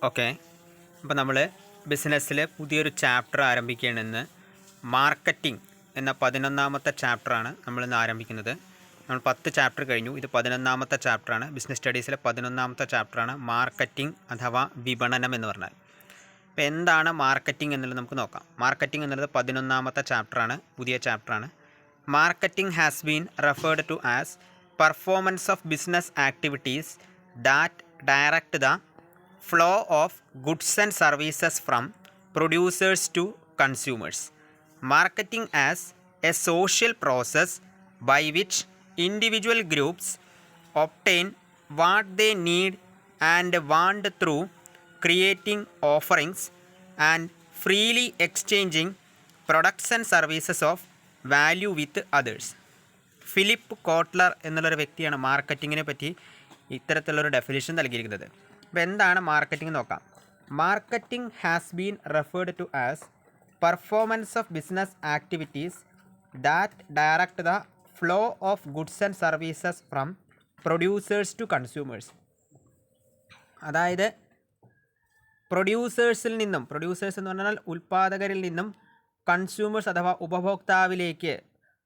Okay, അപ്പോൾ നമ്മൾ ബിസിനസ്സിൽ പുതിയൊരു ചാപ്റ്റർ ആരംഭിക്കുകയാണെന്ന്. മാർക്കറ്റിംഗ് എന്ന 11ാമത്തെ ചാപ്റ്ററാണ് നമ്മളിന്ന് ആരംഭിക്കുന്നത്. നമ്മൾ 10 ചാപ്റ്റർ കഴിഞ്ഞു. ഇത് 11ാമത്തെ ചാപ്റ്ററാണ്. ബിസിനസ് സ്റ്റഡീസിലെ 11ാമത്തെ ചാപ്റ്ററാണ് മാർക്കറ്റിംഗ് അഥവാ വിപണനം എന്ന് പറഞ്ഞാൽ. അപ്പോൾ എന്താണ് മാർക്കറ്റിംഗ് എന്നുള്ളത് നമുക്ക് നോക്കാം. മാർക്കറ്റിംഗ് എന്നുള്ളത് 11ാമത്തെ ചാപ്റ്ററാണ്, പുതിയ ചാപ്റ്ററാണ്. Marketing has been referred to as performance of business activities that direct the flow of goods and services from producers to consumers. Marketing as a social process by which individual groups obtain what they need and want through creating offerings and freely exchanging products and services of value with others. Philip Kotler എന്നുള്ളൊരു വ്യക്തിയാണ് മാർക്കറ്റിങ്ങിനെ പറ്റി ഇത്തരത്തിലുള്ളൊരു definition നൽകിയിരിക്കുന്നത്. അപ്പോൾ എന്താണ് marketing നോക്കാം. Marketing has been referred to as performance of business activities that direct the flow of goods and services from producers to consumers. അതായത് പ്രൊഡ്യൂസേഴ്സിൽ നിന്നും, പ്രൊഡ്യൂസേഴ്സ് എന്ന് പറഞ്ഞാൽ ഉൽപ്പാദകരിൽ നിന്നും കൺസ്യൂമേഴ്സ് അഥവാ ഉപഭോക്താവിലേക്ക്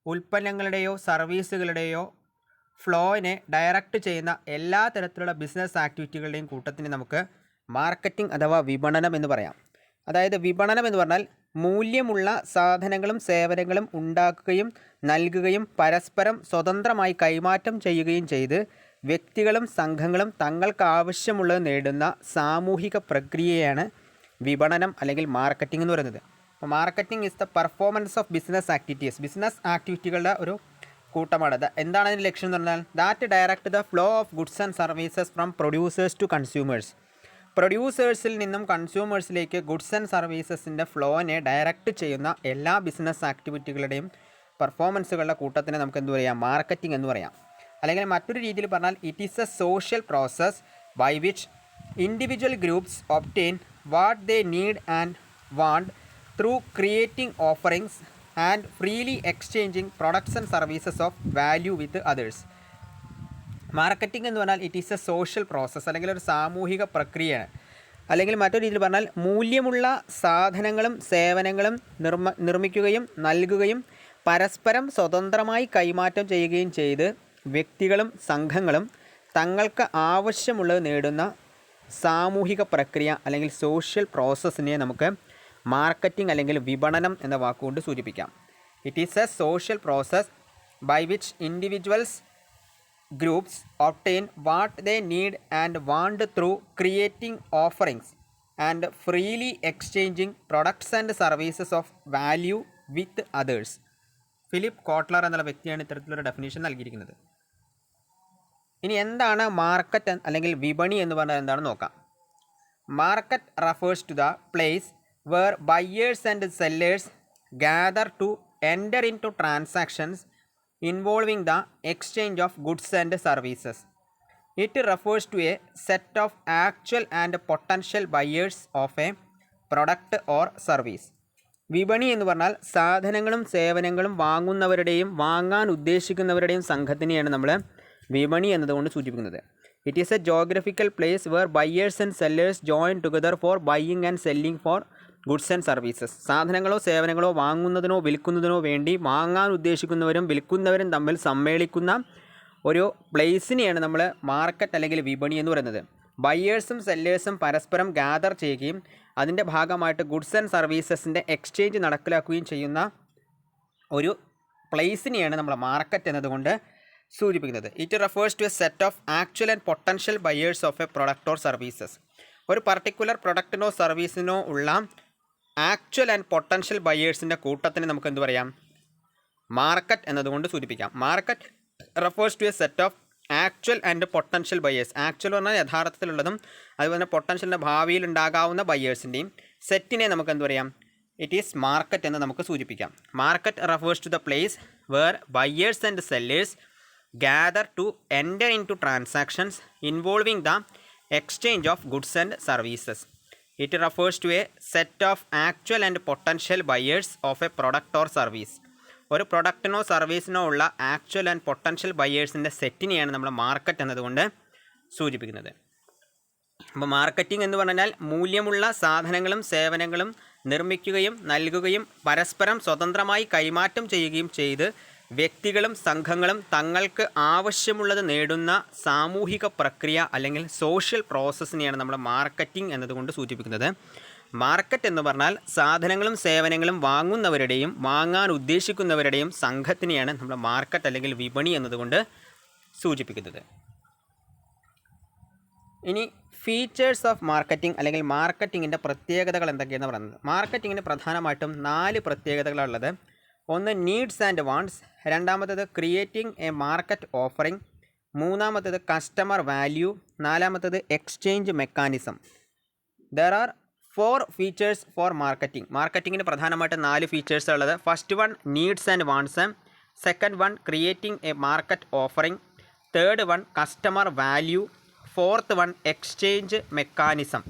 ഉൽപ്പന്നങ്ങളുടെയോ സർവീസുകളുടെയോ ഫ്ലോയിനെ ഡയറക്റ്റ് ചെയ്യുന്ന എല്ലാ തരത്തിലുള്ള ബിസിനസ് ആക്ടിവിറ്റികളുടെയും കൂട്ടത്തിന് നമുക്ക് മാർക്കറ്റിംഗ് അഥവാ വിപണനം എന്ന് പറയാം. അതായത് വിപണനം എന്ന് പറഞ്ഞാൽ മൂല്യമുള്ള സാധനങ്ങളും സേവനങ്ങളും ഉണ്ടാക്കുകയും നൽകുകയും പരസ്പരം സ്വതന്ത്രമായി കൈമാറ്റം ചെയ്യുകയും ചെയ്ത് വ്യക്തികളും സംഘങ്ങളും തങ്ങൾക്ക് ആവശ്യമുള്ളത് നേടുന്ന സാമൂഹിക പ്രക്രിയയാണ് വിപണനം അല്ലെങ്കിൽ മാർക്കറ്റിംഗ് എന്ന് പറയുന്നത്. അപ്പോൾ marketing is the performance of business activities, business ആക്ടിവിറ്റികളുടെ ഒരു കൂട്ടമാണ്. എന്താണ് അതിൻ്റെ ലക്ഷ്യം എന്ന് പറഞ്ഞാൽ that direct the flow of goods and services from producers to consumers. പ്രൊഡ്യൂസേഴ്സിൽ നിന്നും കൺസ്യൂമേഴ്സിലേക്ക് ഗുഡ്സ് ആൻഡ് സർവീസസിൻ്റെ ഫ്ലോനെ ഡയറക്റ്റ് ചെയ്യുന്ന എല്ലാ ബിസിനസ് ആക്ടിവിറ്റികളുടെയും പെർഫോമൻസുകളുടെ കൂട്ടത്തിനെ നമുക്ക് എന്ത് പറയാം, മാർക്കറ്റിംഗ് എന്ന് പറയാം. അല്ലെങ്കിൽ മറ്റൊരു രീതിയിൽ പറഞ്ഞാൽ it is a social process by which individual groups obtain what they need and want through creating offerings and freely exchanging products and services of value with others. Marketing എന്ന് പറഞ്ഞാൽ it is a social process അല്ലെങ്കിൽ ഒരു സാമൂഹിക പ്രക്രിയയാണ്. അല്ലെങ്കിൽ മറ്റൊരു രീതിയിൽ പറഞ്ഞാൽ മൂല്യമുള്ള സാധനങ്ങളും സേവനങ്ങളും നിർമ്മിക്കുകയും നൽകുകയും പരസ്പരം സ്വതന്ത്രമായി കൈമാറ്റം ചെയ്യുകയും ചെയ്ത് വ്യക്തികളും സംഘങ്ങളും തങ്ങൾക്ക് ആവശ്യമുള്ളത് നേടുന്ന സാമൂഹിക പ്രക്രിയ അല്ലെങ്കിൽ സോഷ്യൽ പ്രോസസ്സിനെ നമുക്ക് മാർക്കറ്റിംഗ് അല്ലെങ്കിൽ വിപണനം എന്ന വാക്കുകൊണ്ട് സൂചിപ്പിക്കാം. It is a social process by which individuals groups obtain what they need and want through creating offerings and freely exchanging products and services of value with others. Philip Kotler എന്നുള്ള വ്യക്തിയാണ് ഇത്തരത്തിലൊരു definition നൽകിയിരിക്കുന്നത്. ഇനി എന്താണ് market അല്ലെങ്കിൽ വിപണി എന്ന് പറഞ്ഞാൽ എന്താണെന്ന് നോക്കാം. Market refers to the place where buyers and sellers gather to enter into transactions involving the exchange of goods and services. It refers to a set of actual and potential buyers of a product or service. വിപണി എന്ന് പറഞ്ഞാൽ സാധനങ്ങളും സേവനങ്ങളും വാങ്ങുന്നവരുടെയും വാങ്ങാൻ ഉദ്ദേശിക്കുന്നവരുടെയും സംഘത്തിനെയാണ് നമ്മൾ വിപണി എന്നതുകൊണ്ട് സൂചിപ്പിക്കുന്നത്. It is a geographical place where buyers and sellers join together for buying and selling for goods and services. സാധനങ്ങളോ സേവനങ്ങളോ വാങ്ങുന്നതിനോ വിൽക്കുന്നതിനോ വേണ്ടി വാങ്ങാൻ ഉദ്ദേശിക്കുന്നവരും വിൽക്കുന്നവരും തമ്മിൽ സമ്മേളിക്കുന്ന ഒരു പ്ലേസിനെയാണ് നമ്മൾ മാർക്കറ്റ് അല്ലെങ്കിൽ വിപണി എന്ന് പറയുന്നത്. ബയേഴ്സും സെല്ലേഴ്സും പരസ്പരം ഗ്യാദർ ചെയ്യുകയും അതിൻ്റെ ഭാഗമായിട്ട് ഗുഡ്സ് ആൻഡ് സർവീസസിൻ്റെ എക്സ്ചേഞ്ച് നടപ്പിലാക്കുകയും ചെയ്യുന്ന ഒരു പ്ലേസിനെയാണ് നമ്മൾ മാർക്കറ്റ് എന്നതുകൊണ്ട് സൂചിപ്പിക്കുന്നത്. It refers to a set of actual and potential buyers of a product or services. ഒരു പർട്ടിക്കുലർ പ്രൊഡക്റ്റിനോ സർവീസിനോ ഉള്ള ആക്ച്വൽ ആൻഡ് പൊട്ടൻഷ്യൽ ബയേഴ്സിൻ്റെ കൂട്ടത്തിന് നമുക്ക് എന്ത് പറയാം, മാർക്കറ്റ് എന്നതുകൊണ്ട് സൂചിപ്പിക്കാം. Market refers to a set of actual and potential buyers. Actual പറഞ്ഞാൽ യഥാർത്ഥത്തിലുള്ളതും അതുപോലെ തന്നെ പൊട്ടൻഷ്യലിൻ്റെ ഭാവിയിൽ ഉണ്ടാകാവുന്ന ബയേഴ്സിൻ്റെയും സെറ്റിനെ നമുക്ക് എന്ത് പറയാം, ഇറ്റ് ഈസ് മാർക്കറ്റ് എന്ന് നമുക്ക് സൂചിപ്പിക്കാം. Market refers to the place where buyers and sellers gather to enter into transactions involving the exchange of goods and services. It refers to a set of actual and potential buyers of a product or service. ഒരു പ്രൊഡക്റ്റിനോ സർവീസിനോ ഉള്ള actual and potential ബയേഴ്സിൻ്റെ സെറ്റിനെയാണ് നമ്മൾ market എന്നതുകൊണ്ട് സൂചിപ്പിക്കുന്നത്. അപ്പോൾ marketing എന്ന് പറഞ്ഞാൽ മൂല്യമുള്ള സാധനങ്ങളും സേവനങ്ങളും നിർമ്മിക്കുകയും നൽകുകയും പരസ്പരം സ്വതന്ത്രമായി കൈമാറ്റം ചെയ്യുകയും ചെയ്ത് വ്യക്തികളും സംഘങ്ങളും തങ്ങൾക്ക് ആവശ്യമുള്ളത് നേടുന്ന സാമൂഹിക പ്രക്രിയ അല്ലെങ്കിൽ സോഷ്യൽ പ്രോസസ്സിനെയാണ് നമ്മൾ മാർക്കറ്റിംഗ് എന്നതുകൊണ്ട് സൂചിപ്പിക്കുന്നത്. മാർക്കറ്റ് എന്ന് പറഞ്ഞാൽ സാധനങ്ങളും സേവനങ്ങളും വാങ്ങുന്നവരുടെയും വാങ്ങാൻ ഉദ്ദേശിക്കുന്നവരുടെയും സംഘത്തിനെയാണ് നമ്മൾ മാർക്കറ്റ് അല്ലെങ്കിൽ വിപണി എന്നതുകൊണ്ട് സൂചിപ്പിക്കുന്നത്. ഇനി ഫീച്ചേഴ്സ് ഓഫ് മാർക്കറ്റിംഗ് അല്ലെങ്കിൽ മാർക്കറ്റിങ്ങിൻ്റെ പ്രത്യേകതകൾ എന്തൊക്കെയാണെന്ന് പറയുന്നത്. മാർക്കറ്റിങ്ങിന് പ്രധാനമായിട്ടും 4 പ്രത്യേകതകളുള്ളത്. ഒന്ന് നീഡ്സ് ആൻഡ് വാണ്ട്സ്, രണ്ടാമത്തേത് ക്രിയേറ്റിംഗ് എ മാർക്കറ്റ് ഓഫറിംഗ്, മൂന്നാമത്തേത് കസ്റ്റമർ വാല്യൂ, നാലാമത്തേത് exchange mechanism. There are 4 features for marketing. മാർക്കറ്റിങ്ങിന് പ്രധാനമായിട്ട് 4 ഫീച്ചേഴ്സ് ഉള്ളത്. First one needs and wants, second one creating a market offering, third one customer value, fourth one exchange mechanism.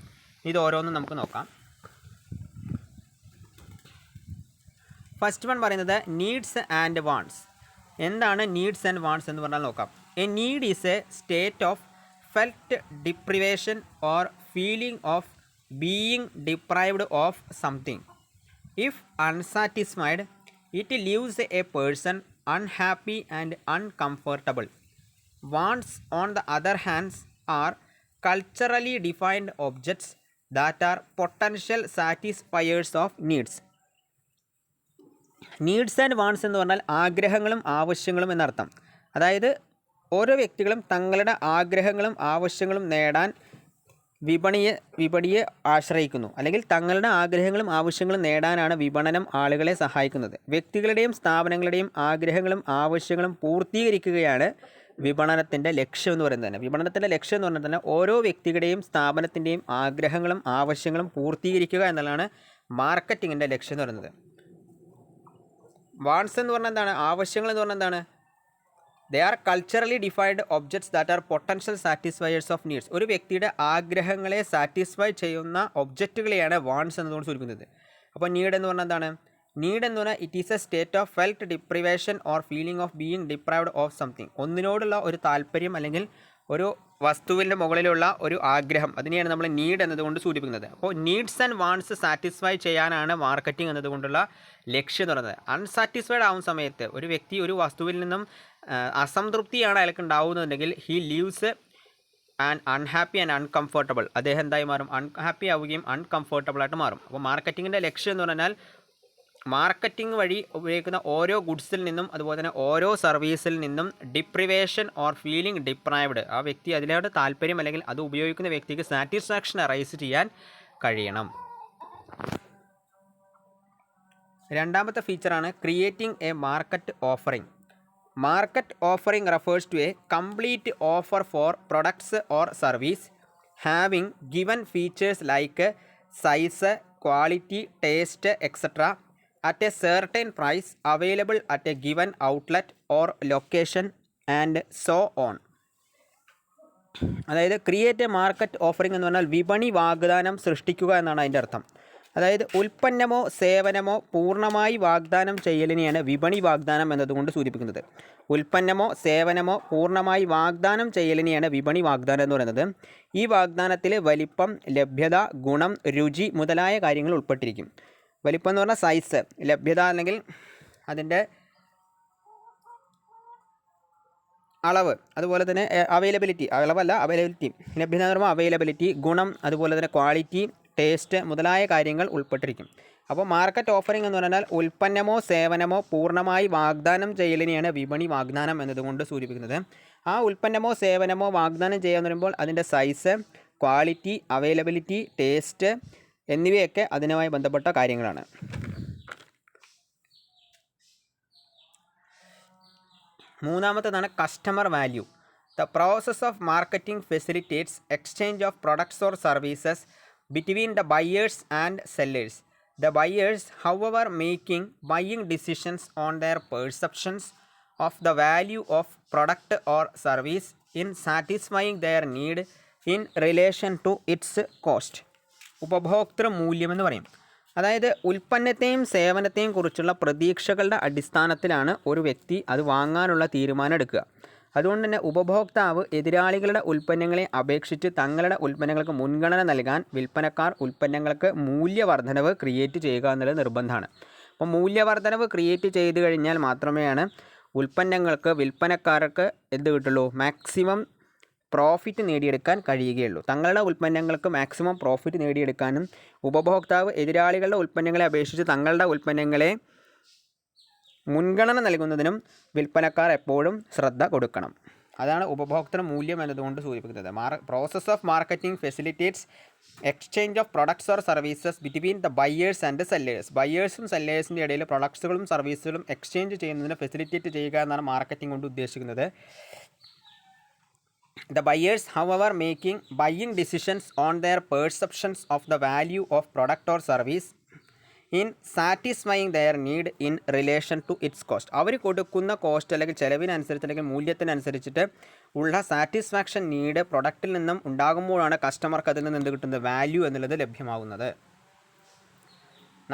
ഇത് ഓരോന്നും നമുക്ക് നോക്കാം. First one പറയുന്നത് needs and wants. എന്താണ് needs and wants എന്ന് പറഞ്ഞാൽ നോക്കാം. A need is a state of felt deprivation or feeling of being deprived of something. If unsatisfied it leaves A person unhappy and uncomfortable. Wants on the other hands are culturally defined objects that are potential satisfiers of needs. Needs and wants എന്ന് പറഞ്ഞാൽ ആഗ്രഹങ്ങളും ആവശ്യങ്ങളും എന്നർത്ഥം. അതായത് ഓരോ വ്യക്തികളും തങ്ങളുടെ ആഗ്രഹങ്ങളും ആവശ്യങ്ങളും നേടാൻ വിപണിയെ ആശ്രയിക്കുന്നു. അല്ലെങ്കിൽ തങ്ങളുടെ ആഗ്രഹങ്ങളും ആവശ്യങ്ങളും നേടാനാണ് വിപണനം ആളുകളെ സഹായിക്കുന്നത്. വ്യക്തികളുടെയും സ്ഥാപനങ്ങളുടെയും ആഗ്രഹങ്ങളും ആവശ്യങ്ങളും പൂർത്തീകരിക്കുകയാണ് വിപണനത്തിൻ്റെ ലക്ഷ്യം എന്ന് പറയുന്നത് തന്നെ. വിപണനത്തിൻ്റെ ലക്ഷ്യം എന്ന് പറഞ്ഞാൽ തന്നെ ഓരോ വ്യക്തിയുടെയും സ്ഥാപനത്തിൻ്റെയും ആഗ്രഹങ്ങളും ആവശ്യങ്ങളും പൂർത്തീകരിക്കുക എന്നുള്ളതാണ് മാർക്കറ്റിങ്ങിൻ്റെ ലക്ഷ്യം എന്ന് പറയുന്നത്. വാണ്ട്സ് എന്ന് പറഞ്ഞാൽ എന്താണ്? ആവശ്യങ്ങൾ എന്ന് പറഞ്ഞാൽ എന്താണ്? They are culturally defined objects that are potential satisfiers of needs. ഒരു വ്യക്തിയുടെ ആഗ്രഹങ്ങളെ സാറ്റിസ്ഫൈ ചെയ്യുന്ന ഒബ്ജക്റ്റുകളെയാണ് വാണ്ട്സ് എന്നതുകൊണ്ട് സൂചിപ്പിക്കുന്നത്. അപ്പോൾ നീഡ് എന്ന് പറഞ്ഞാൽ എന്താണ്? നീഡ് എന്ന് പറഞ്ഞാൽ it is a state of felt deprivation or feeling of being deprived of something. ഒന്നിനോടുള്ള ഒരു താല്പര്യം അല്ലെങ്കിൽ ഒരു വസ്തുവിൻ്റെ മുകളിലുള്ള ഒരു ആഗ്രഹം, അതിനെയാണ് നമ്മൾ നീഡ് എന്നതുകൊണ്ട് സൂചിപ്പിക്കുന്നത്. അപ്പോൾ നീഡ്സ് ആൻഡ് വാണ്ട്സ് സാറ്റിസ്ഫൈ ചെയ്യാനാണ് മാർക്കറ്റിംഗ് എന്നതുകൊണ്ടുള്ള ലക്ഷ്യം എന്ന് പറയുന്നത്. അൺസാറ്റിസ്ഫൈഡ് ആവുന്ന സമയത്ത് ഒരു വ്യക്തി ഒരു വസ്തുവിൽ നിന്നും അസംതൃപ്തിയാണ് അയാൾക്ക് ഉണ്ടാവുന്നതെങ്കിൽ he leaves and unhappy and uncomfortable. അദ്ദേഹം എന്തായി മാറും? അൺഹാപ്പി ആവുകയും അൺകംഫർട്ടബിൾ ആയിട്ട് മാറും. അപ്പോൾ മാർക്കറ്റിങ്ങിൻ്റെ ലക്ഷ്യം എന്ന് പറഞ്ഞാൽ മാർക്കറ്റിംഗ് വഴി ഉപയോഗിക്കുന്ന ഓരോ ഗുഡ്സിൽ നിന്നും അതുപോലെ തന്നെ ഓരോ സർവീസിൽ നിന്നും ഡിപ്രിവേഷൻ ഓർ ഫീലിംഗ് ഡിപ്രൈവ്ഡ്, ആ വ്യക്തി അതിലോട്ട് താല്പര്യം അല്ലെങ്കിൽ അത് ഉപയോഗിക്കുന്ന വ്യക്തിക്ക് സാറ്റിസ്ഫാക്ഷൻ അറൈസ് ചെയ്യാൻ കഴിയണം. രണ്ടാമത്തെ ഫീച്ചറാണ് creating a market offering. Market offering refers to a complete offer for products or service having given features like size, quality, taste etcetera at a certain price available at a given outlet or location and so on. അതായത് create A market offering എന്ന് പറഞ്ഞാൽ വിപണി വാഗ്ദാനം സൃഷ്ടിക്കുക എന്നാണ് അതിൻ്റെ അർത്ഥം. അതായത് ഉൽപ്പന്നമോ സേവനമോ പൂർണ്ണമായി വാഗ്ദാനം ചെയ്യലിനെയാണ് വിപണി വാഗ്ദാനം എന്നതുകൊണ്ട് സൂചിപ്പിക്കുന്നത്. ഉൽപ്പന്നമോ സേവനമോ പൂർണ്ണമായി വാഗ്ദാനം ചെയ്യലിനെയാണ് വിപണി വാഗ്ദാനം എന്ന് പറയുന്നത്. ഈ വാഗ്ദാനത്തിൽ വലിപ്പം, ലഭ്യത, ഗുണം, രുചി മുതലായ കാര്യങ്ങൾ ഉൾപ്പെട്ടിരിക്കും. വലിപ്പം എന്ന് പറഞ്ഞാൽ സൈസ്, ലഭ്യത അല്ലെങ്കിൽ അതിൻ്റെ അളവ്, അതുപോലെ തന്നെ അവൈലബിലിറ്റി, അളവല്ല അവൈലബിലിറ്റി, ലഭ്യത എന്ന് പറയുമ്പോൾ അവൈലബിലിറ്റി, ഗുണം, അതുപോലെ തന്നെ ക്വാളിറ്റി, ടേസ്റ്റ് മുതലായ കാര്യങ്ങൾ ഉൾപ്പെട്ടിരിക്കും. അപ്പോൾ മാർക്കറ്റ് ഓഫറിംഗ് എന്ന് പറഞ്ഞാൽ ഉൽപ്പന്നമോ സേവനമോ പൂർണ്ണമായി വാഗ്ദാനം ചെയ്യലിനെയാണ് വിപണി വാഗ്ദാനം എന്നതുകൊണ്ട് സൂചിപ്പിക്കുന്നത്. ആ ഉൽപ്പന്നമോ സേവനമോ വാഗ്ദാനം ചെയ്യാന്ന് പറയുമ്പോൾ അതിൻ്റെ സൈസ്, ക്വാളിറ്റി, അവൈലബിലിറ്റി, ടേസ്റ്റ് എന്നിവയൊക്കെ അതിനുമായി ബന്ധപ്പെട്ട കാര്യങ്ങളാണ്. മൂന്നാമത്തേതാണ് customer value. The process of marketing facilitates exchange of products or services between the buyers and sellers. The buyers however making buying decisions on their perceptions of the value of product or service in satisfying their need in relation to its cost. ഉപഭോക്തൃ മൂല്യമെന്ന് പറയും. അതായത് ഉൽപ്പന്നത്തെയും സേവനത്തെയും കുറിച്ചുള്ള പ്രതീക്ഷകളുടെ അടിസ്ഥാനത്തിലാണ് ഒരു വ്യക്തി അത് വാങ്ങാനുള്ള തീരുമാനം എടുക്കുക. അതുകൊണ്ട് തന്നെ ഉപഭോക്താവ് എതിരാളികളുടെ ഉൽപ്പന്നങ്ങളെ അപേക്ഷിച്ച് തങ്ങളുടെ ഉൽപ്പന്നങ്ങൾക്ക് മുൻഗണന നൽകാൻ വിൽപ്പനക്കാർ ഉൽപ്പന്നങ്ങൾക്ക് മൂല്യവർദ്ധനവ് ക്രിയേറ്റ് ചെയ്യുക എന്നുള്ളത് നിർബന്ധമാണ്. അപ്പോൾ മൂല്യവർദ്ധനവ് ക്രിയേറ്റ് ചെയ്ത് കഴിഞ്ഞാൽ മാത്രമേയാണ് ഉൽപ്പന്നങ്ങൾക്ക് വിൽപ്പനക്കാർക്ക് എന്ത് കിട്ടുള്ളൂ, മാക്സിമം പ്രോഫിറ്റ് നേടിയെടുക്കാൻ കഴിയുകയുള്ളൂ. തങ്ങളുടെ ഉൽപ്പന്നങ്ങൾക്ക് മാക്സിമം പ്രോഫിറ്റ് നേടിയെടുക്കാനും ഉപഭോക്താവ് എതിരാളികളുടെ ഉൽപ്പന്നങ്ങളെ അപേക്ഷിച്ച് തങ്ങളുടെ ഉൽപ്പന്നങ്ങളെ മുൻഗണന നൽകുന്നതിനും വിൽപ്പനക്കാർ എപ്പോഴും ശ്രദ്ധ കൊടുക്കണം. അതാണ് ഉപഭോക്തൃ മൂല്യം എന്നതുകൊണ്ട് സൂചിപ്പിക്കുന്നത്. Process of marketing facilitates exchange of products or services between the buyers and sellers. ബയേഴ്സും സെല്ലേഴ്സിൻ്റെ ഇടയിൽ പ്രൊഡക്ട്സുകളും സർവീസുകളും എക്സ്ചേഞ്ച് ചെയ്യുന്നതിന് ഫെസിലിറ്റേറ്റ് ചെയ്യുക എന്നാണ് മാർക്കറ്റിംഗ് കൊണ്ട് ഉദ്ദേശിക്കുന്നത്. The buyers, however, making buying decisions on their perceptions of the value of product or service in satisfying their need in relation to its cost. അവർ കൊടുക്കുന്ന കോസ്റ്റ് അല്ലെങ്കിൽ ചിലവിനനുസരിച്ച് അല്ലെങ്കിൽ മൂല്യത്തിനനുസരിച്ചിട്ട് ഉള്ള സാറ്റിസ്ഫാക്ഷൻ നീഡ് പ്രൊഡക്റ്റിൽ നിന്നും ഉണ്ടാകുമ്പോഴാണ് കസ്റ്റമർക്ക് അതിൽ നിന്ന് എന്ത് കിട്ടുന്നത്, വാല്യൂ എന്നുള്ളത് ലഭ്യമാകുന്നത്.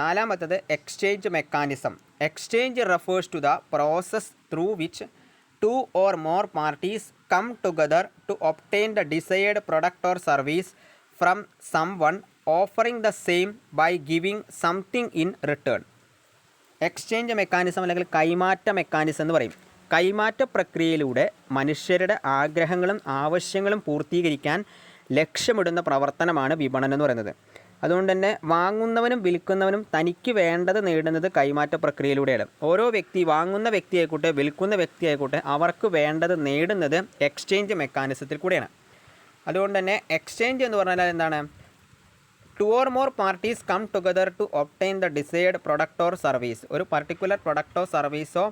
നാലാമത്തത് exchange mechanism. Exchange refers to the process through which two or more parties come together to obtain the desired product or service from someone, offering the same by giving something in return. Exchange mechanism അല്ലെങ്കിൽ കൈമാറ്റ mechanism എന്ന് പറയും. കൈമാറ്റ പ്രക്രിയയിലൂടെ മനുഷ്യരുടെ ആഗ്രഹങ്ങളും ആവശ്യങ്ങളും പൂർത്തീകരിക്കാൻ ലക്ഷ്യമിടുന്ന പ്രവർത്തനമാണ് വിപണനം എന്ന് പറയുന്നത്. അതുകൊണ്ട് തന്നെ വാങ്ങുന്നവനും വിൽക്കുന്നവനും തനിക്ക് വേണ്ടത് നേടുന്നത് കൈമാറ്റ പ്രക്രിയയിലൂടെയാണ്. ഓരോ വ്യക്തി, വാങ്ങുന്ന വ്യക്തിയായിക്കോട്ടെ വിൽക്കുന്ന വ്യക്തിയായിക്കോട്ടെ, അവർക്ക് വേണ്ടത് നേടുന്നത് എക്സ്ചേഞ്ച് മെക്കാനിസത്തിൽ കൂടെയാണ്. അതുകൊണ്ട് തന്നെ എക്സ്ചേഞ്ച് എന്ന് പറഞ്ഞാൽ എന്താണ്, two or more parties come together to obtain the decide product or service. ഒരു പർട്ടിക്കുലർ പ്രൊഡക്റ്റോ സർവീസോ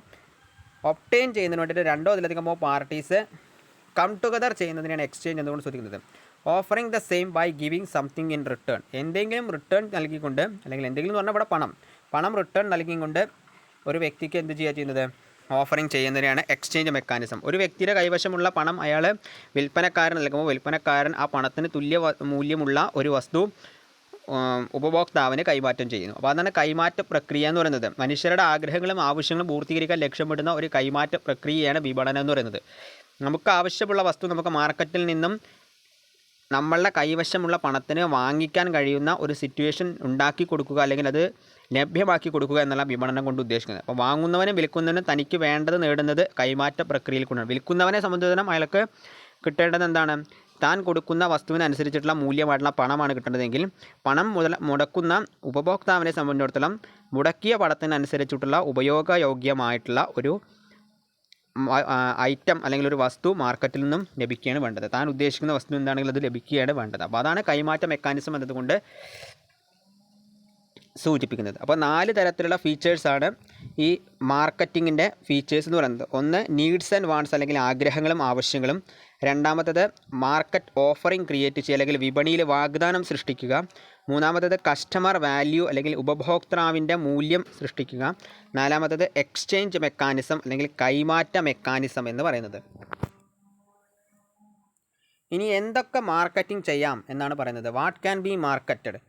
ഒബ്റ്റെയിൻ ചെയ്യുന്നതിന് വേണ്ടിയിട്ട് രണ്ടോ അതിലധികമോ പാർട്ടീസ് കം ടുഗദർ ചെയ്യുന്നതിനാണ് എക്സ്ചേഞ്ച് എന്നുകൊണ്ട് സൂചിപ്പിക്കുന്നത്. Offering the same by giving something in return. എന്തെങ്കിലും റിട്ടേൺ നൽകിക്കൊണ്ട്, അല്ലെങ്കിൽ എന്തെങ്കിലും എന്ന് പറഞ്ഞാൽ ഇവിടെ പണം റിട്ടേൺ നൽകിക്കൊണ്ട് ഒരു വ്യക്തിക്ക് എന്ത് ചെയ്യുക ചെയ്യുന്നത്, ഓഫറിങ് ചെയ്യുന്നതിനാണ് എക്സ്ചേഞ്ച് മെക്കാനിസം. ഒരു വ്യക്തിയുടെ കൈവശമുള്ള പണം അയാൾ വിൽപ്പനക്കാരൻ നൽകുമ്പോൾ വിൽപ്പനക്കാരൻ ആ പണത്തിന് തുല്യ മൂല്യമുള്ള ഒരു വസ്തു ഉപഭോക്താവിന് കൈമാറ്റം ചെയ്യുന്നു. അപ്പോൾ അതാണ് കൈമാറ്റ പ്രക്രിയ എന്ന് പറയുന്നത്. മനുഷ്യരുടെ ആഗ്രഹങ്ങളും ആവശ്യങ്ങളും പൂർത്തീകരിക്കാൻ ലക്ഷ്യമിടുന്ന ഒരു കൈമാറ്റ പ്രക്രിയയാണ് വിപണനം എന്ന് പറയുന്നത്. നമുക്ക് ആവശ്യമുള്ള വസ്തു നമുക്ക് മാർക്കറ്റിൽ നിന്നും നമ്മളുടെ കൈവശമുള്ള പണത്തിന് വാങ്ങിക്കാൻ കഴിയുന്ന ഒരു സിറ്റുവേഷൻ ഉണ്ടാക്കി കൊടുക്കുക, അല്ലെങ്കിൽ അത് ലഭ്യമാക്കി കൊടുക്കുക എന്നുള്ള വിപണനം കൊണ്ട് ഉദ്ദേശിക്കുന്നത്. അപ്പോൾ വാങ്ങുന്നവനും വിൽക്കുന്നവനും തനിക്ക് വേണ്ടത് നേടുന്നത് കൈമാറ്റ പ്രക്രിയയിൽ കൊണ്ടാണ്. വിൽക്കുന്നവനെ സംബന്ധിച്ചിടത്തോളം അയാൾക്ക് കിട്ടേണ്ടത് എന്താണ്, താൻ കൊടുക്കുന്ന വസ്തുവിനനുസരിച്ചിട്ടുള്ള മൂല്യമായിട്ടുള്ള പണമാണ് കിട്ടേണ്ടതെങ്കിൽ പണം മുടക്കുന്ന ഉപഭോക്താവിനെ സംബന്ധിച്ചിടത്തോളം മുടക്കിയ പണത്തിനനുസരിച്ചിട്ടുള്ള ഉപയോഗയോഗ്യമായിട്ടുള്ള ഒരു ഐറ്റം അല്ലെങ്കിൽ ഒരു വസ്തു മാർക്കറ്റിൽ നിന്നും ലഭിക്കുകയാണ് വേണ്ടത്. താൻ ഉദ്ദേശിക്കുന്ന വസ്തു എന്താണെങ്കിലും അത് ലഭിക്കുകയാണ് വേണ്ടത്. അപ്പോൾ അതാണ് കൈമാറ്റ മെക്കാനിസം എന്നതുകൊണ്ട് സൂചിപ്പിക്കുന്നത്. അപ്പോൾ 4 തരത്തിലുള്ള ഫീച്ചേഴ്സാണ് ഈ മാർക്കറ്റിങ്ങിൻ്റെ ഫീച്ചേഴ്സ് എന്ന് പറയുന്നത്. ഒന്ന്, നീഡ്സ് ആൻഡ് വാണ്ട്സ് അല്ലെങ്കിൽ ആഗ്രഹങ്ങളും ആവശ്യങ്ങളും. രണ്ടാമത്തത് മാർക്കറ്റ് ഓഫറിംഗ് ക്രിയേറ്റ് ചെയ്യുക അല്ലെങ്കിൽ വിപണിയിൽ വാഗ്ദാനം സൃഷ്ടിക്കുക. മൂന്നാമത്തത് കസ്റ്റമർ വാല്യൂ അല്ലെങ്കിൽ ഉപഭോക്താവിൻ്റെ മൂല്യം സൃഷ്ടിക്കുക. നാലാമത്തത് എക്സ്ചേഞ്ച് മെക്കാനിസം അല്ലെങ്കിൽ കൈമാറ്റ മെക്കാനിസം എന്ന് പറയുന്നത്. ഇനി എന്തൊക്കെ മാർക്കറ്റിംഗ് ചെയ്യാം എന്നാണ് പറയുന്നത്. What can be marketed.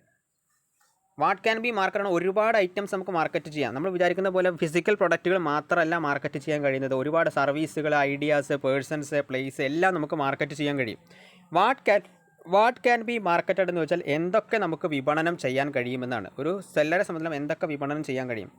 ഒരുപാട് ഐറ്റംസ് നമുക്ക് മാർക്കറ്റ് ചെയ്യാം. നമ്മൾ വിചാരിക്കുന്ന പോലെ ഫിസിക്കൽ പ്രൊഡക്റ്റുകൾ മാത്രമല്ല മാർക്കറ്റ് ചെയ്യാൻ കഴിയുന്നത്. ഒരുപാട് സർവീസുകൾ, ഐഡിയാസ്, പേഴ്സൺസ്, പ്ലേസ് എല്ലാം നമുക്ക് മാർക്കറ്റ് ചെയ്യാൻ കഴിയും. വാട്ട് ക്യാൻ ബി മാർക്കറ്റഡ് എന്ന് വെച്ചാൽ എന്തൊക്കെ നമുക്ക് വിപണനം ചെയ്യാൻ കഴിയുമെന്നാണ്. ഒരു സെല്ലറെ സംബന്ധിച്ചിടത്തോളം എന്തൊക്കെ വിപണനം ചെയ്യാൻ കഴിയും.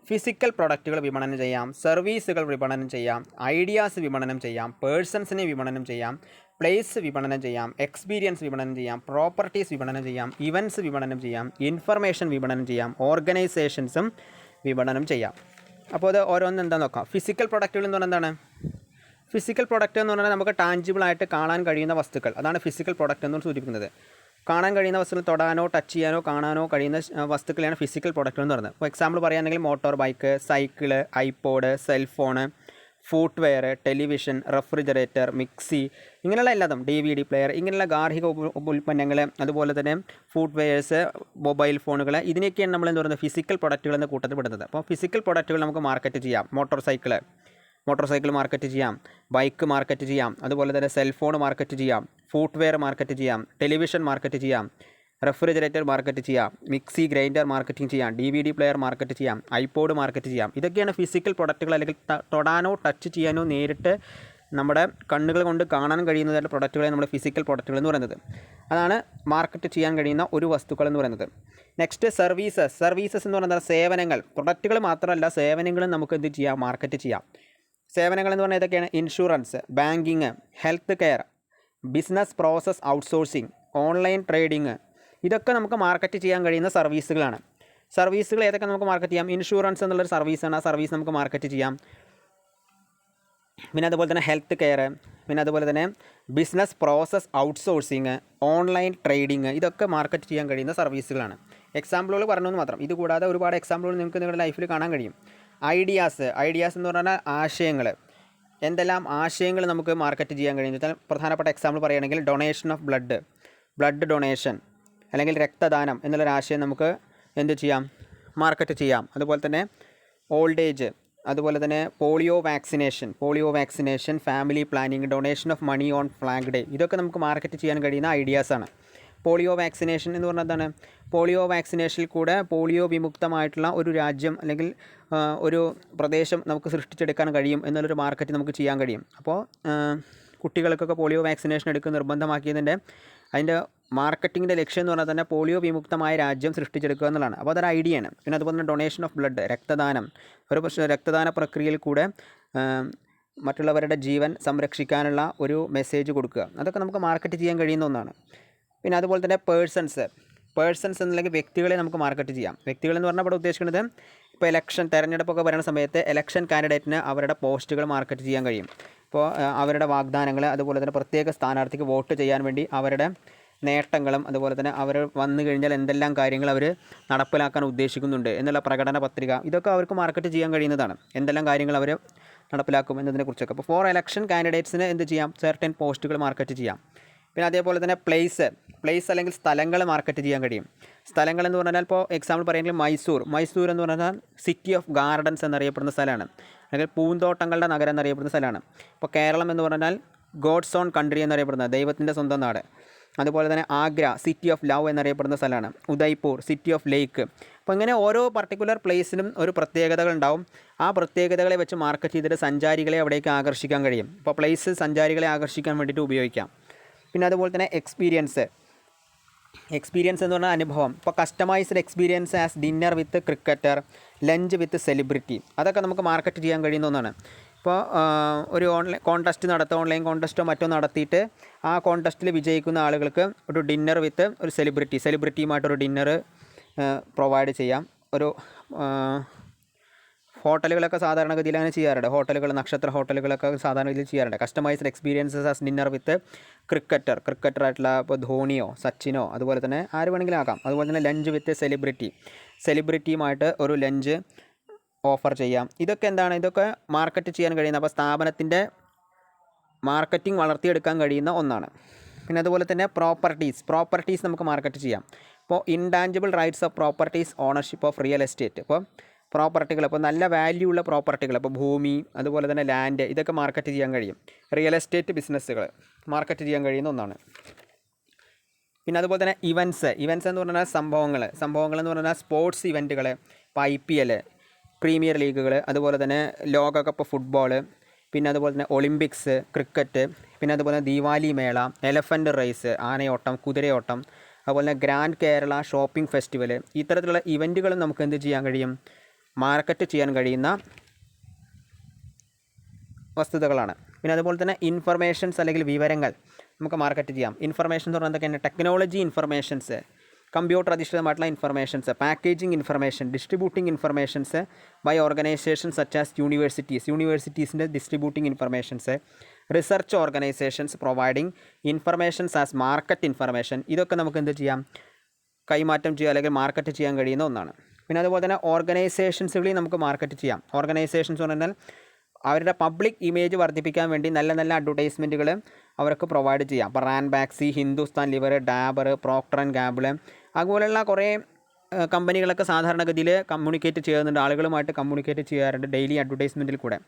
ഫിസിക്കൽ പ്രൊഡക്റ്റുകൾ വിപണനം ചെയ്യാം, സർവീസുകൾ വിപണനം ചെയ്യാം, ഐഡിയാസ് വിപണനം ചെയ്യാം, പേഴ്സൺസിനെ വിപണനം ചെയ്യാം, പ്ലേസ് വിപണനം ചെയ്യാം, എക്സ്പീരിയൻസ് വിപണനം ചെയ്യാം, പ്രോപ്പർട്ടീസ് വിപണനം ചെയ്യാം, ഇവൻറ്റ്സ് വിപണനം ചെയ്യാം, ഇൻഫർമേഷൻ വിപണനം ചെയ്യാം, ഓർഗനൈസേഷൻസും വിപണനം ചെയ്യാം. അപ്പോൾ അത് ഓരോന്ന് എന്താണെന്ന് നോക്കാം. ഫിസിക്കൽ പ്രൊഡക്റ്റുകൾ എന്ന് പറഞ്ഞാൽ എന്താണ്? ഫിസിക്കൽ പ്രൊഡക്റ്റ് എന്ന് പറഞ്ഞാൽ നമുക്ക് ടാഞ്ചിബിളായിട്ട് കാണാൻ കഴിയുന്ന വസ്തുക്കൾ, അതാണ് ഫിസിക്കൽ പ്രൊഡക്റ്റ് എന്ന് സൂചിപ്പിക്കുന്നത്. കാണാൻ കഴിയുന്ന വസ്തുക്കൾ, തൊടാനോ ടച്ച് ചെയ്യാനോ കാണാനോ കഴിയുന്ന വസ്തുക്കളെയാണ് ഫിസിക്കൽ പ്രൊഡക്റ്റ് എന്ന് പറയുന്നത്. ഫോർ എക്സാമ്പിൾ പറയുകയാണെങ്കിൽ motor bike, cycle, iPod, cellphone, footwear, television, refrigerator, mixie, ഇങ്ങനെയുള്ള എല്ലാതും, DVD പ്ലെയർ, ഇങ്ങനെയുള്ള ഗാർഹിക ഉൽപ്പന്നങ്ങൾ, അതുപോലെ തന്നെ ഫുട്വെയർസ്, മൊബൈൽ ഫോണുകൾ, ഇതിനൊക്കെയാണ് നമ്മൾ എന്ന് പറയുന്നത് ഫിസിക്കൽ പ്രൊഡക്റ്റുകൾ എന്ന കൂട്ടത്തിൽ പെടുന്നത്. അപ്പോൾ ഫിസിക്കൽ പ്രൊഡക്റ്റുകൾ നമുക്ക് മാർക്കറ്റ് ചെയ്യാം. മോട്ടോർ സൈക്കിൾ മാർക്കറ്റ് ചെയ്യാം, ബൈക്ക് മാർക്കറ്റ് ചെയ്യാം, അതുപോലെ തന്നെ സെൽഫോൺ മാർക്കറ്റ് ചെയ്യാം, ഫുട്വെയർ മാർക്കറ്റ് ചെയ്യാം, ടെലിവിഷൻ മാർക്കറ്റ് ചെയ്യാം, റെഫ്രിജറേറ്റർ മാർക്കറ്റ് ചെയ്യാം, മിക്സി ഗ്രൈൻഡർ മാർക്കറ്റിംഗ് ചെയ്യാം, DVD പ്ലെയർ മാർക്കറ്റ് ചെയ്യാം, ഐപോഡ് മാർക്കറ്റ് ചെയ്യാം. ഇതൊക്കെയാണ് ഫിസിക്കൽ പ്രൊഡക്റ്റുകൾ, അല്ലെങ്കിൽ തൊടാനോ ടച്ച് ചെയ്യാനോ നേരിട്ട് നമ്മുടെ കണ്ണുകൾ കൊണ്ട് കാണാൻ കഴിയുന്നതായിട്ട് പ്രൊഡക്റ്റുകളെ നമ്മൾ ഫിസിക്കൽ പ്രൊഡക്റ്റുകൾ എന്ന് പറയുന്നത്. അതാണ് മാർക്കറ്റ് ചെയ്യാൻ കഴിയുന്ന ഒരു വസ്തുക്കൾ എന്ന് പറയുന്നത്. നെക്സ്റ്റ് സർവീസസ് എന്ന് പറയുന്നത് സേവനങ്ങൾ. പ്രൊഡക്റ്റുകൾ മാത്രമല്ല, സേവനങ്ങളും നമുക്ക് എന്ത് ചെയ്യാം, മാർക്കറ്റ് ചെയ്യാം. സേവനങ്ങൾ എന്ന് പറഞ്ഞാൽ ഏതൊക്കെയാണ്? Insurance, banking, health care, business process outsourcing, online trading, ഇതൊക്കെ നമുക്ക് മാർക്കറ്റ് ചെയ്യാൻ കഴിയുന്ന സർവീസുകളാണ്. സർവീസുകൾ ഏതൊക്കെ നമുക്ക് മാർക്കറ്റ് ചെയ്യാം? ഇൻഷുറൻസ് എന്നുള്ളൊരു സർവീസാണ്. ആ സർവീസ് നമുക്ക് മാർക്കറ്റ് ചെയ്യാം. പിന്നെ അതുപോലെ തന്നെ ഹെൽത്ത് കെയർ, പിന്നെ അതുപോലെ തന്നെ business process outsourcing, online trading, ഇതൊക്കെ മാർക്കറ്റ് ചെയ്യാൻ കഴിയുന്ന സർവീസുകളാണ്. എക്സാമ്പിളുകൾ പറഞ്ഞെന്ന് മാത്രം. ഇത് കൂടാതെ ഒരുപാട് എക്സാമ്പിളുകൾ നിങ്ങൾക്ക് നിങ്ങളുടെ ലൈഫിൽ കാണാൻ കഴിയും. ഐഡിയാസ് എന്ന് പറഞ്ഞാൽ ആശയങ്ങൾ. എന്തെല്ലാം ആശയങ്ങൾ നമുക്ക് മാർക്കറ്റ് ചെയ്യാൻ കഴിയും വെച്ചാൽ, പ്രധാനപ്പെട്ട എക്സാമ്പിൾ പറയുകയാണെങ്കിൽ ഡൊണേഷൻ ഓഫ് ബ്ലഡ് ഡൊണേഷൻ അല്ലെങ്കിൽ രക്തദാനം എന്നുള്ളൊരാശയം നമുക്ക് എന്ത് ചെയ്യാം, മാർക്കറ്റ് ചെയ്യാം. അതുപോലെ തന്നെ ഓൾഡ് ഏജ്, അതുപോലെ തന്നെ polio vaccination, family planning, donation of money on flag day, ഇതൊക്കെ നമുക്ക് മാർക്കറ്റ് ചെയ്യാൻ കഴിയുന്ന ഐഡിയാസാണ്. പോളിയോ വാക്സിനേഷൻ എന്ന് പറഞ്ഞാൽ എന്താണ്? പോളിയോ വാക്സിനേഷനിൽ കൂടെ പോളിയോ വിമുക്തമായിട്ടുള്ള ഒരു രാജ്യം അല്ലെങ്കിൽ ഒരു പ്രദേശം നമുക്ക് സൃഷ്ടിച്ചെടുക്കാൻ കഴിയും എന്നുള്ളൊരു മാർക്കറ്റ് നമുക്ക് ചെയ്യാൻ കഴിയും. അപ്പോൾ കുട്ടികൾക്കൊക്കെ പോളിയോ വാക്സിനേഷൻ എടുക്കുക നിർബന്ധമാക്കിയതിൻ്റെ അതിൻ്റെ മാർക്കറ്റിങ്ങിൻ്റെ ലക്ഷ്യം എന്ന് പറഞ്ഞാൽ തന്നെ പോളിയോ വിമുക്തമായ രാജ്യം സൃഷ്ടിച്ചെടുക്കുക എന്നുള്ളതാണ്. അപ്പോൾ അതൊരു ഐഡിയയാണ്. പിന്നെ അതുപോലെ തന്നെ ഡൊണേഷൻ ഓഫ് ബ്ലഡ്, രക്തദാനം, ഒരു രക്തദാന പ്രക്രിയയിൽ കൂടെ മറ്റുള്ളവരുടെ ജീവൻ സംരക്ഷിക്കാനുള്ള ഒരു മെസ്സേജ് കൊടുക്കുക, അതൊക്കെ നമുക്ക് മാർക്കറ്റ് ചെയ്യാൻ കഴിയുന്ന ഒന്നാണ്. പിന്നെ അതുപോലെ തന്നെ പേഴ്സൺസ് എന്നല്ലെങ്കിൽ വ്യക്തികളെ നമുക്ക് മാർക്കറ്റ് ചെയ്യാം. വ്യക്തികളെന്ന് പറഞ്ഞാൽ ഇവിടെ ഉദ്ദേശിക്കുന്നത് ഇപ്പോൾ തെരഞ്ഞെടുപ്പൊക്കെ വരുന്ന സമയത്ത് ഇലക്ഷൻ കാൻഡിഡേറ്റിന് അവരുടെ പോസ്റ്റുകൾ മാർക്കറ്റ് ചെയ്യാൻ കഴിയും. ഇപ്പോൾ അവരുടെ വാഗ്ദാനങ്ങൾ, അതുപോലെ തന്നെ പ്രത്യേക സ്ഥാനാർത്ഥിക്ക് വോട്ട് ചെയ്യാൻ വേണ്ടി അവരുടെ നേട്ടങ്ങളും, അതുപോലെ തന്നെ അവർ വന്നു കഴിഞ്ഞാൽ എന്തെല്ലാം കാര്യങ്ങൾ അവർ നടപ്പിലാക്കാൻ ഉദ്ദേശിക്കുന്നുണ്ട് എന്നുള്ള പ്രകടന പത്രിക, ഇതൊക്കെ അവർക്ക് മാർക്കറ്റ് ചെയ്യാൻ കഴിയുന്നതാണ്. എന്തെല്ലാം കാര്യങ്ങൾ അവർ നടപ്പിലാക്കും എന്നതിനെക്കുറിച്ചൊക്കെ. അപ്പോൾ ഫോർ ഇലക്ഷൻ കാൻഡിഡേറ്റ്സിന് എന്ത് ചെയ്യാം, സെർട്ടൻ പോസ്റ്റുകൾ മാർക്കറ്റ് ചെയ്യാം. പിന്നെ അതേപോലെ തന്നെ പ്ലേസ് അല്ലെങ്കിൽ സ്ഥലങ്ങൾ മാർക്കറ്റ് ചെയ്യാൻ കഴിയും. സ്ഥലങ്ങൾ എന്ന് പറഞ്ഞാൽ ഇപ്പോൾ എക്സാമ്പിൾ പറയുകയാണെങ്കിൽ മൈസൂർ എന്ന് പറഞ്ഞാൽ സിറ്റി ഓഫ് ഗാർഡൻസ് എന്നറിയപ്പെടുന്ന സ്ഥലമാണ്, അല്ലെങ്കിൽ പൂന്തോട്ടങ്ങളുടെ നഗരം എന്നറിയപ്പെടുന്ന സ്ഥലമാണ്. ഇപ്പോൾ കേരളം എന്ന് പറഞ്ഞാൽ ഗോഡ്സ് ഓൺ കൺട്രി എന്നറിയപ്പെടുന്ന ദൈവത്തിൻ്റെ സ്വന്തം നാട്. അതുപോലെ തന്നെ ആഗ്ര സിറ്റി ഓഫ് ലവ് എന്നറിയപ്പെടുന്ന സ്ഥലമാണ്. ഉദയ്പൂർ സിറ്റി ഓഫ് ലേക്ക്. അപ്പോൾ ഇങ്ങനെ ഓരോ പർട്ടിക്കുലർ പ്ലേസിനും ഒരു പ്രത്യേകതകൾ ഉണ്ടാവും. ആ പ്രത്യേകതകളെ വെച്ച് മാർക്കറ്റ് ചെയ്തിട്ട് സഞ്ചാരികളെ അവിടേക്ക് ആകർഷിക്കാൻ കഴിയും. അപ്പോൾ പ്ലേസ് സഞ്ചാരികളെ ആകർഷിക്കാൻ വേണ്ടിയിട്ട് ഉപയോഗിക്കാം. പിന്നെ അതുപോലെ തന്നെ എക്സ്പീരിയൻസ് എന്ന് പറഞ്ഞാൽ അനുഭവം. ഇപ്പോൾ customized experience as dinner with cricketer, lunch with celebrity, അതൊക്കെ നമുക്ക് മാർക്കറ്റ് ചെയ്യാൻ കഴിയുന്ന ഒന്നാണ്. ഇപ്പോൾ ഒരു ഓൺലൈൻ കോൺടെസ്റ്റോ മറ്റോ നടത്തിയിട്ട് ആ കോൺടെസ്റ്റിൽ വിജയിക്കുന്ന ആളുകൾക്ക് ഒരു ഡിന്നർ വിത്ത് ഒരു സെലിബ്രിറ്റിയുമായിട്ടൊരു ഡിന്നർ പ്രൊവൈഡ് ചെയ്യാം. ഒരു ഹോട്ടലുകളൊക്കെ സാധാരണഗതിയിൽ അങ്ങനെ ചെയ്യാറുണ്ട്. നക്ഷത്ര ഹോട്ടലുകളൊക്കെ സാധാരണഗതിയിൽ ചെയ്യാറുണ്ട്. Customised experiences as dinner with ക്രിക്കറ്ററായിട്ടുള്ള ഇപ്പോൾ ധോണിയോ സച്ചിനോ അതുപോലെ തന്നെ ആര് വേണമെങ്കിലും ആക്കാം. അതുപോലെ തന്നെ ലഞ്ച് വിത്ത് സെലിബ്രിറ്റിയുമായിട്ട് ഒരു ലഞ്ച് ഓഫർ ചെയ്യാം. ഇതൊക്കെ ഇതൊക്കെ മാർക്കറ്റ് ചെയ്യാൻ കഴിയുന്ന, അപ്പോൾ സ്ഥാപനത്തിൻ്റെ മാർക്കറ്റിംഗ് വളർത്തിയെടുക്കാൻ കഴിയുന്ന ഒന്നാണ്. പിന്നെ അതുപോലെ തന്നെ പ്രോപ്പർട്ടീസ് നമുക്ക് മാർക്കറ്റ് ചെയ്യാം. ഇപ്പോൾ intangible rights of properties, ownership of real estate. ഇപ്പോൾ പ്രോപ്പർട്ടികൾ, ഇപ്പോൾ നല്ല വാല്യൂ ഉള്ള പ്രോപ്പർട്ടികൾ, ഇപ്പോൾ ഭൂമി, അതുപോലെ തന്നെ ലാൻഡ്, ഇതൊക്കെ മാർക്കറ്റ് ചെയ്യാൻ കഴിയും. റിയൽ എസ്റ്റേറ്റ് ബിസിനസ്സുകൾ മാർക്കറ്റ് ചെയ്യാൻ കഴിയുന്ന ഒന്നാണ്. പിന്നെ അതുപോലെ തന്നെ ഇവൻറ്റ്സ് എന്ന് പറഞ്ഞാൽ സംഭവങ്ങൾ എന്ന് പറഞ്ഞാൽ സ്പോർട്സ് ഇവൻറ്റുകൾ, ഇപ്പോൾ IPL, പ്രീമിയർ ലീഗുകൾ, അതുപോലെ തന്നെ ലോകകപ്പ് ഫുട്ബോൾ, പിന്നെ അതുപോലെ തന്നെ ഒളിമ്പിക്സ്, ക്രിക്കറ്റ്, പിന്നെ അതുപോലെ തന്നെ ദീവാലി മേള, എലഫൻ്റ് റേസ്, ആനയോട്ടം, കുതിരയോട്ടം, അതുപോലെ തന്നെ ഗ്രാൻഡ് കേരള ഷോപ്പിംഗ് ഫെസ്റ്റിവൽ, ഇത്തരത്തിലുള്ള ഇവൻറ്റുകളും നമുക്ക് എന്ത് ചെയ്യാൻ കഴിയും, മാർക്കറ്റ് ചെയ്യാൻ കഴിയുന്ന വസ്തുതകളാണ്. പിന്നെ അതുപോലെ തന്നെ ഇൻഫർമേഷൻസ് അല്ലെങ്കിൽ വിവരങ്ങൾ നമുക്ക് മാർക്കറ്റ് ചെയ്യാം. ഇൻഫർമേഷൻ എന്ന് പറഞ്ഞാൽ എന്തൊക്കെയാണ്? ടെക്നോളജി ഇൻഫർമേഷൻസ്, കമ്പ്യൂട്ടർ അധിഷ്ഠിതമായിട്ടുള്ള informations, packaging information, distributing informations by organisations such as യൂണിവേഴ്സിറ്റീസിൻ്റെ distributing informations, research organisations providing informations as market information, ഇതൊക്കെ നമുക്ക് എന്ത് ചെയ്യാം, കൈമാറ്റം ചെയ്യുക അല്ലെങ്കിൽ മാർക്കറ്റ് ചെയ്യാൻ കഴിയുന്ന ഒന്നാണ്. പിന്നെ അതുപോലെ തന്നെ ഓർഗനൈസേഷൻസുകളിൽ നമുക്ക് മാർക്കറ്റ് ചെയ്യാം. ഓർഗനൈസേഷൻസ് എന്ന് പറഞ്ഞാൽ അവരുടെ പബ്ലിക് ഇമേജ് വർദ്ധിപ്പിക്കാൻ വേണ്ടി നല്ല അഡ്വർടൈസ്മെൻറ്റുകൾ അവർക്ക് പ്രൊവൈഡ് ചെയ്യാം. ഇപ്പോൾ Ranbaxy, Hindustan Lever, Dabur, Procter and Gamble, അതുപോലെയുള്ള കുറേ കമ്പനികളൊക്കെ സാധാരണഗതിയിൽ കമ്മ്യൂണിക്കേറ്റ് ചെയ്യുന്നുണ്ട്, ആളുകളുമായിട്ട് കമ്മ്യൂണിക്കേറ്റ് ചെയ്യാറുണ്ട് ഡെയിലി അഡ്വർടൈസ്മെൻറ്റിൽ കൂടെ.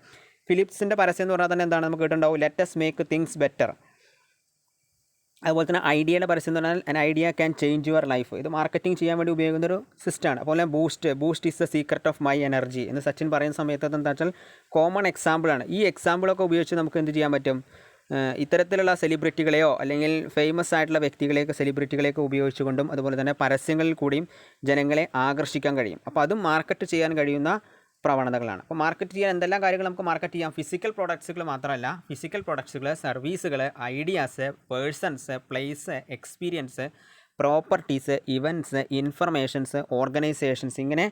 ഫിലിപ്സിൻ്റെ പരസ്യം എന്ന് പറഞ്ഞാൽ തന്നെ എന്താണ് നമുക്ക് കേട്ടിട്ടുണ്ടാവും, let us make things better. അതുപോലെ തന്നെ ഐഡിയയുടെ പരസ്യം എന്ന് പറഞ്ഞാൽ an idea can change your life. ഇത് മാർക്കറ്റിംഗ് ചെയ്യാൻ വേണ്ടി ഉപയോഗിക്കുന്ന ഒരു സിസ്റ്റമാണ്. അതുപോലെ boost is the secret of my energy എന്ന് സച്ചിൻ പറയുന്ന സമയത്ത് എന്താ വെച്ചാൽ കോമൺ എക്സാമ്പിളാണ്. ഈ എക്സാമ്പിളൊക്കെ ഉപയോഗിച്ച് നമുക്ക് എന്ത് ചെയ്യാൻ പറ്റും, ഇത്തരത്തിലുള്ള സെലിബ്രിറ്റികളെയോ അല്ലെങ്കിൽ ഫേമസ് ആയിട്ടുള്ള വ്യക്തികളെയൊക്കെ സെലിബ്രിറ്റികളെയൊക്കെ ഉപയോഗിച്ചുകൊണ്ടും അതുപോലെ തന്നെ പരസ്യങ്ങളിൽ കൂടിയും ജനങ്ങളെ ആകർഷിക്കാൻ കഴിയും. അപ്പോൾ അതും മാർക്കറ്റ് ചെയ്യാൻ കഴിയുന്ന പ്രവണതകളാണ്. അപ്പോൾ മാർക്കറ്റ് ചെയ്യാൻ എന്തെല്ലാം കാര്യങ്ങൾ നമുക്ക് മാർക്കറ്റ് ചെയ്യാം? ഫിസിക്കൽ പ്രൊഡക്ട്സുകൾ മാത്രമല്ല, ഫിസിക്കൽ പ്രൊഡക്ട്സുകൾ, സർവീസുകൾ, ideas, persons, place, experience, properties, events, informations, organisations, ഇങ്ങനെ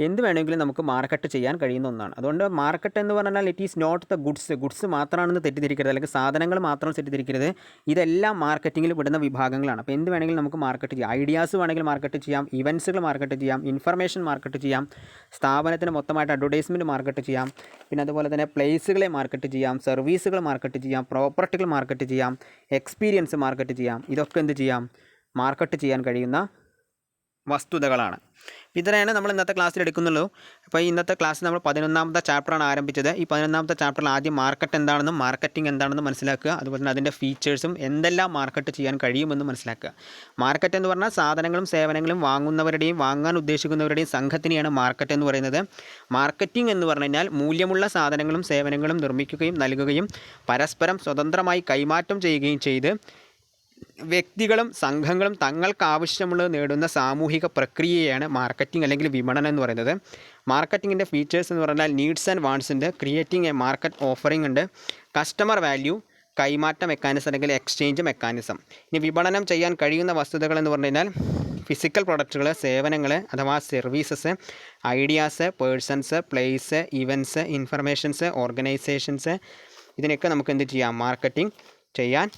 എന്ത് വേണമെങ്കിലും നമുക്ക് മാർക്കറ്റ് ചെയ്യാൻ കഴിയുന്ന ഒന്നാണ്. അതുകൊണ്ട് മാർക്കറ്റ് എന്ന് പറഞ്ഞാൽ it is not the goods മാത്രമാണെന്ന് തെറ്റിദ്ധരിക്കരുത്, അല്ലെങ്കിൽ സാധനങ്ങൾ മാത്രം തെറ്റിദ്ധരിക്കരുത്. ഇതെല്ലാം മാർക്കറ്റിങ്ങിൽ പെടുന്ന വിഭാഗങ്ങളാണ്. അപ്പോൾ എന്ത് വേണമെങ്കിലും നമുക്ക് മാർക്കറ്റ് ചെയ്യാം. ഐഡിയാസ് വേണമെങ്കിൽ മാർക്കറ്റ് ചെയ്യാം, ഇവൻറ്റ്സുകൾ മാർക്കറ്റ് ചെയ്യാം, ഇൻഫർമേഷൻ മാർക്കറ്റ് ചെയ്യാം, സ്ഥാപനത്തിന് മൊത്തമായിട്ട് അഡ്വർടൈസ്മെൻറ്റ് മാർക്കറ്റ് ചെയ്യാം, പിന്നെ അതുപോലെ തന്നെ പ്ലേസുകളെ മാർക്കറ്റ് ചെയ്യാം, സർവീസുകൾ മാർക്കറ്റ് ചെയ്യാം, പ്രോപ്പർട്ടികൾ മാർക്കറ്റ് ചെയ്യാം, എക്സ്പീരിയൻസ് മാർക്കറ്റ് ചെയ്യാം. ഇതൊക്കെ എന്ത് ചെയ്യാം? മാർക്കറ്റ് ചെയ്യാൻ കഴിയുന്ന വസ്തുതകളാണ്. ഇത്രയാണ് നമ്മൾ ഇന്നത്തെ ക്ലാസ്സിൽ എടുക്കുന്നുള്ളൂ. അപ്പോൾ ഈ ഇന്നത്തെ ക്ലാസ്സിൽ നമ്മൾ 11ാമത്തെ ചാപ്റ്ററാണ് ആരംഭിച്ചത്. ഈ 11ാമത്തെ ചാപ്റ്ററിൽ ആദ്യം മാർക്കറ്റ് എന്താണെന്നും മാർക്കറ്റിംഗ് എന്താണെന്നും മനസ്സിലാക്കുക. അതുപോലെ തന്നെ അതിൻ്റെ ഫീച്ചേഴ്സും എന്തെല്ലാം മാർക്കറ്റ് ചെയ്യാൻ കഴിയുമെന്നും മനസ്സിലാക്കുക. മാർക്കറ്റ് എന്ന് പറഞ്ഞാൽ സാധനങ്ങളും സേവനങ്ങളും വാങ്ങുന്നവരുടെയും വാങ്ങാൻ ഉദ്ദേശിക്കുന്നവരുടെയും സംഘത്തിനെയാണ് മാർക്കറ്റ് എന്ന് പറയുന്നത്. മാർക്കറ്റിംഗ് എന്ന് പറഞ്ഞു കഴിഞ്ഞാൽ മൂല്യമുള്ള സാധനങ്ങളും സേവനങ്ങളും നിർമ്മിക്കുകയും നൽകുകയും പരസ്പരം സ്വതന്ത്രമായി കൈമാറ്റം ചെയ്യുകയും ചെയ്ത് വ്യക്തികളും സംഘങ്ങളും തങ്ങൾക്ക് ആവശ്യമുള്ളത് നേടുന്ന സാമൂഹിക പ്രക്രിയയാണ് മാർക്കറ്റിംഗ് അല്ലെങ്കിൽ വിപണനം എന്ന് പറയുന്നത്. മാർക്കറ്റിങ്ങിൻ്റെ ഫീച്ചേഴ്സ് എന്ന് പറഞ്ഞാൽ നീഡ്സ് ആൻഡ് വാണ്ട്സ് ഉണ്ട്, ക്രിയേറ്റിംഗ് എ മാർക്കറ്റ് ഓഫറിംഗ് ഉണ്ട്, കസ്റ്റമർ വാല്യൂ, കൈമാറ്റ മെക്കാനിസം അല്ലെങ്കിൽ എക്സ്ചേഞ്ച് മെക്കാനിസം. ഇനി വിപണനം ചെയ്യാൻ കഴിയുന്ന വസ്തുതകൾ എന്ന് പറഞ്ഞു കഴിഞ്ഞാൽ ഫിസിക്കൽ പ്രൊഡക്റ്റുകൾ, സേവനങ്ങൾ അഥവാ services, ideas, persons, place, events, informations, organisations, ഇതിനൊക്കെ നമുക്ക് എന്ത് ചെയ്യാം? മാർക്കറ്റിംഗ് ചെയ്യാൻ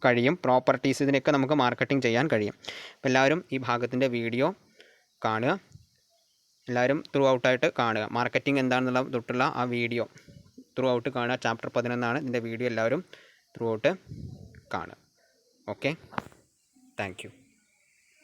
കഴിയും. പ്രോപ്പർട്ടീസ്, ഇതിനൊക്കെ നമുക്ക് മാർക്കറ്റിംഗ് ചെയ്യാൻ കഴിയും. അപ്പോൾ എല്ലാവരും ഈ ഭാഗത്തിൻ്റെ വീഡിയോ കാണുക, എല്ലാവരും ത്രൂ ഔട്ടായിട്ട് കാണുക. മാർക്കറ്റിംഗ് എന്താണെന്നുള്ള തൊട്ടുള്ള ആ വീഡിയോ ത്രൂ ഔട്ട് കാണുക. ചാപ്റ്റർ 11 ഇതിൻ്റെ വീഡിയോ എല്ലാവരും ത്രൂ ഔട്ട് കാണുക. Okay, thank you.